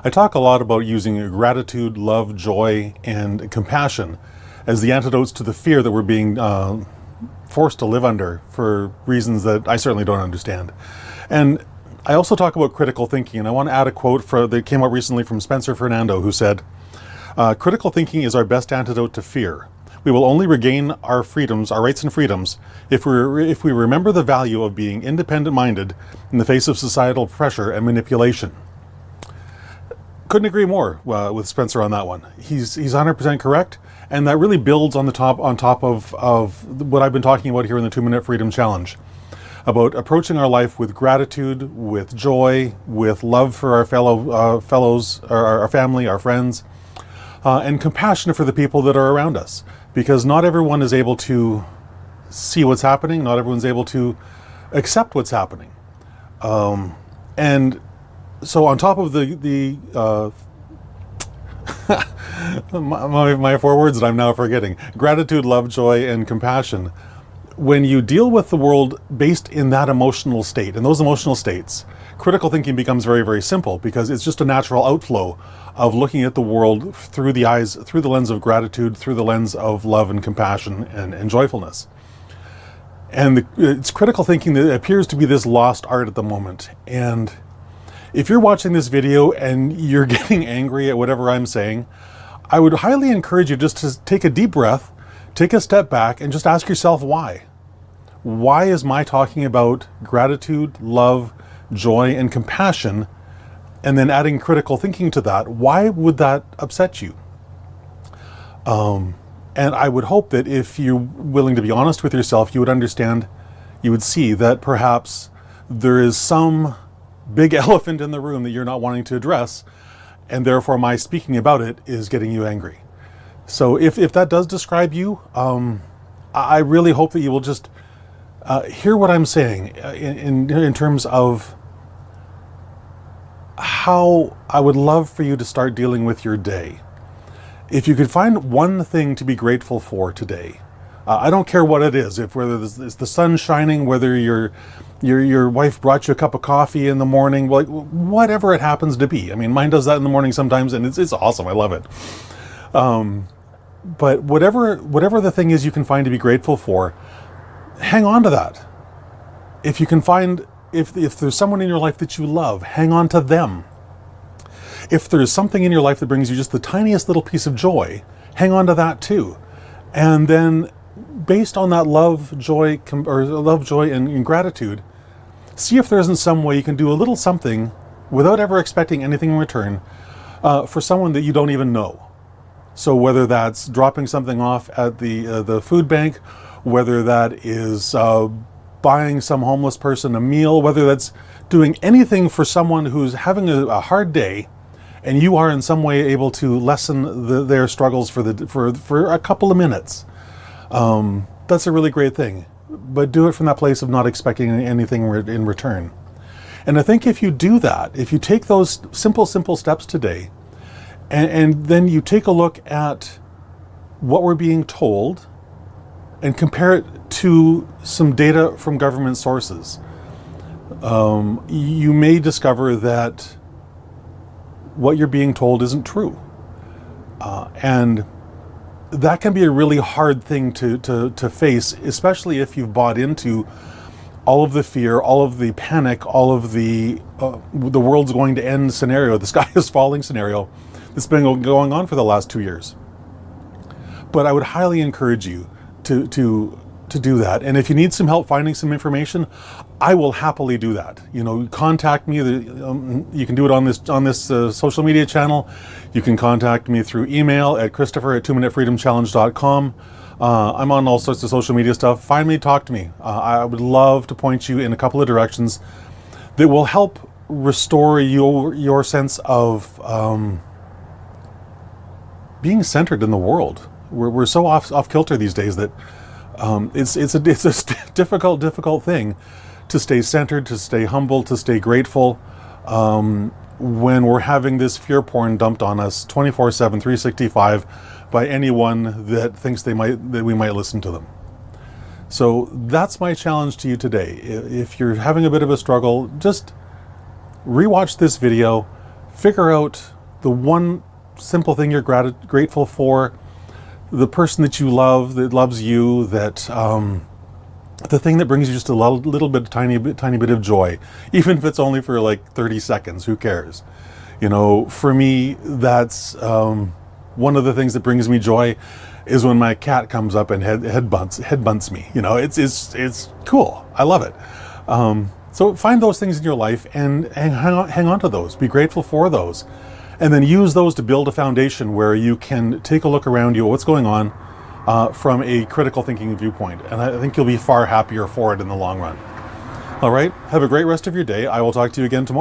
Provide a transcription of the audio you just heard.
I talk a lot about using gratitude, love, joy, and compassion as the antidotes to the fear that we're being forced to live under for reasons that I certainly don't understand. And I also talk about critical thinking, and I want to add a quote that came out recently from Fernando, who said, critical thinking is our best antidote to fear. We will only regain our freedoms, our rights and freedoms, if we remember the value of being independent-minded in the face of societal pressure and manipulation. Couldn't agree more with Spencer on that one. He's 100% correct, and that really builds on top of what I've been talking about here in the 2-Minute Freedom Challenge, about approaching our life with gratitude, with joy, with love for our fellows, our family, our friends, and compassion for the people that are around us. Because not everyone is able to see what's happening, not everyone's able to accept what's happening. And so on top of my 4 words that I'm now forgetting, gratitude, love, joy, and compassion, when you deal with the world based in that emotional state, in those emotional states, critical thinking becomes very, very simple, because it's just a natural outflow of looking at the world through the lens of gratitude, through the lens of love and compassion and joyfulness. And it's critical thinking that appears to be this lost art at the moment. And if you're watching this video and you're getting angry at whatever I'm saying, I would highly encourage you just to take a deep breath, take a step back, and just ask yourself why. Why is my talking about gratitude, love, joy, and compassion, and then adding critical thinking to that, why would that upset you? And I would hope that if you're willing to be honest with yourself, you would understand, you would see that perhaps there is some big elephant in the room that you're not wanting to address, and therefore my speaking about it is getting you angry. So if that does describe you, I really hope that you will just hear what I'm saying in terms of how I would love for you to start dealing with your day. If you could find one thing to be grateful for today, I don't care what it is, whether it's the sun shining, whether your wife brought you a cup of coffee in the morning, like whatever it happens to be. I mean, mine does that in the morning sometimes, and it's awesome. I love it. But whatever the thing is you can find to be grateful for, hang on to that. If you can find, if there's someone in your life that you love, hang on to them. If there's something in your life that brings you just the tiniest little piece of joy, hang on to that too. And then based on that love, joy, and gratitude, see if there isn't some way you can do a little something without ever expecting anything in return for someone that you don't even know. So whether that's dropping something off at the food bank, whether that is buying some homeless person a meal, whether that's doing anything for someone who's having a hard day, and you are in some way able to lessen their struggles for a couple of minutes, that's a really great thing. But do it from that place of not expecting anything in return. And I think if you do that, if you take those simple steps today, and then you take a look at what we're being told and compare it to some data from government sources, you may discover that what you're being told isn't true. And that can be a really hard thing to face, especially if you've bought into all of the fear, all of the panic, all of the world's going to end scenario, the sky is falling scenario that's been going on for the last 2 years. But I would highly encourage you to do that. And if you need some help finding some information, I will happily do that. You know, contact me. You can do it on this social media channel. You can contact me through email at christopher@2minutefreedomchallenge.com. I'm on all sorts of social media stuff. Find me, talk to me. I would love to point you in a couple of directions that will help restore your sense of being centered in the world. We're so off kilter these days that it's a difficult thing to stay centered, to stay humble, to stay grateful when we're having this fear porn dumped on us 24/7, 365 by anyone that thinks that we might listen to them. So that's my challenge to you today. If you're having a bit of a struggle, just rewatch this video, Figure out the one simple thing you're grateful for, the person that you love, that loves you, that the thing that brings you just a little bit, tiny bit of joy, even if it's only for like 30 seconds. Who cares? You know, for me, that's one of the things that brings me joy is when my cat comes up and headbutts me. You know, it's cool. I love it. So find those things in your life and hang on to those. Be grateful for those. And then use those to build a foundation where you can take a look around you, what's going on from a critical thinking viewpoint. And I think you'll be far happier for it in the long run. All right. Have a great rest of your day. I will talk to you again tomorrow.